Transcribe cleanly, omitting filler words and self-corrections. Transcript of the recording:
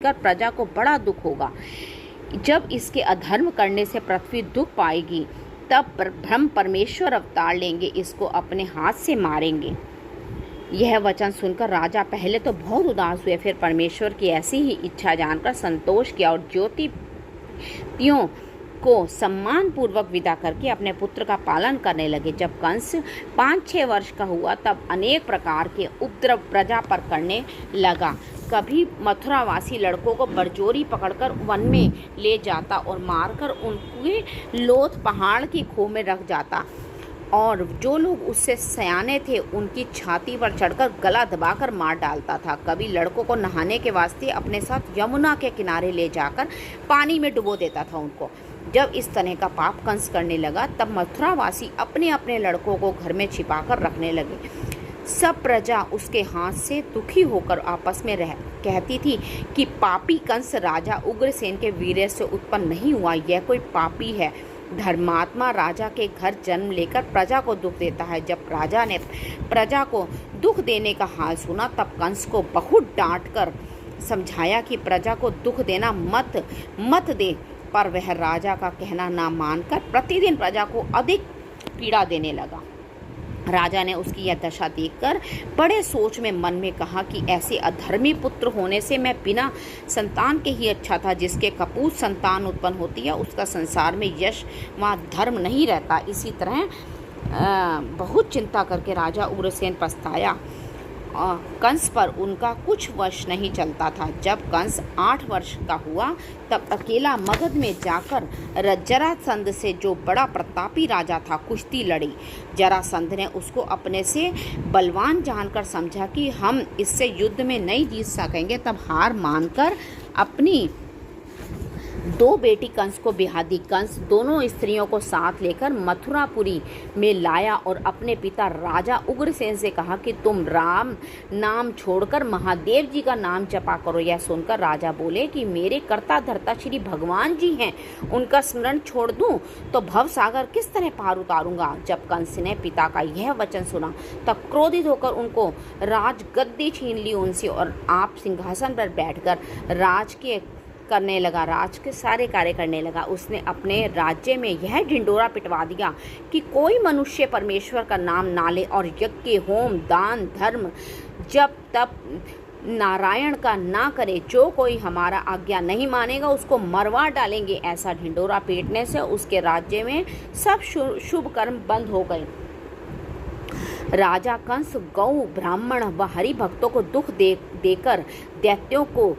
देखकर प्रजा को बड़ा दुख होगा। जब इसके अधर्म करने से पृथ्वी दुख पाएगी, तब ब्रह्म परमेश्वर अवतार लेंगे, इसको अपने हाथ से मारेंगे। यह वचन सुनकर राजा पहले तो बहुत उदास हुए, फिर परमेश्वर की ऐसी ही इच्छा जानकर संतोष किया और ज्योतिषियों को सम्मान पूर्वक विदा करके अपने पुत्र का पालन करने लगे। जब कंस 5-6 वर्ष का हुआ, तब अनेक प्रकार के उपद्रव प्रजा पर करने लगा। कभी मथुरावासी लड़कों को बरजोरी पकड़कर वन में ले जाता और मारकर उनके लोथ पहाड़ की खो में रख जाता, और जो लोग उससे सयाने थे उनकी छाती पर चढ़कर गला दबाकर मार डालता था। कभी लड़कों को नहाने के वास्ते अपने साथ यमुना के किनारे ले जाकर पानी में डुबो देता था उनको। जब इस तरह का पाप कंस करने लगा, तब मथुरावासी अपने अपने लड़कों को घर में छिपाकर रखने लगे। सब प्रजा उसके हाथ से दुखी होकर आपस में कहती थी कि पापी कंस राजा उग्रसेन के वीर्य से उत्पन्न नहीं हुआ, यह कोई पापी है। धर्मात्मा राजा के घर जन्म लेकर प्रजा को दुख देता है। जब राजा ने प्रजा को दुख देने का हाल सुना, तब कंस को बहुत डांट कर समझाया कि प्रजा को दुख देना मत दे, पर वह राजा का कहना ना मानकर प्रतिदिन प्रजा को अधिक पीड़ा देने लगा। राजा ने उसकी यह दशा देखकर बड़े सोच में मन में कहा कि ऐसे अधर्मी पुत्र होने से मैं बिना संतान के ही अच्छा था। जिसके कपूत संतान उत्पन्न होती है, उसका संसार में यश व धर्म नहीं रहता। इसी तरह बहुत चिंता करके राजा उग्रसेन पछताया। कंस पर उनका कुछ वश नहीं चलता था। जब कंस 8 वर्ष का हुआ, तब अकेला मगध में जाकर जरासंध से, जो बड़ा प्रतापी राजा था, कुश्ती लड़ी। जरासंध ने उसको अपने से बलवान जानकर समझा कि हम इससे युद्ध में नहीं जीत सकेंगे। तब हार मानकर अपनी 2 बेटी कंस को ब्याह दी। कंस दोनों स्त्रियों को साथ लेकर मथुरापुरी में लाया और अपने पिता राजा उग्रसेन से कहा कि तुम राम नाम छोड़कर महादेव जी का नाम जपा करो। यह सुनकर राजा बोले कि मेरे कर्ता धर्ता श्री भगवान जी हैं, उनका स्मरण छोड़ दूं तो भव सागर किस तरह पार उतारूंगा। जब कंस ने पिता का यह वचन सुना, तब क्रोधित होकर उनको राजगद्दी छीन ली उनसे, और आप सिंहासन पर बैठकर राज के सारे कार्य करने लगा। उसने अपने राज्य में यह ढिंडोरा पिटवा दिया कि कोई मनुष्य परमेश्वर का नाम ना ले, और यज्ञ, होम, दान, धर्म, जब तब नारायण का ना करे। जो कोई हमारा आज्ञा नहीं मानेगा, उसको मरवा डालेंगे। ऐसा ढिंडोरा पीटने से उसके राज्य में सब शुभ कर्म बंद हो गए। राजा कंस गौ, ब्राह्मण व हरि भक्तों को दुख देकर दैत्यों को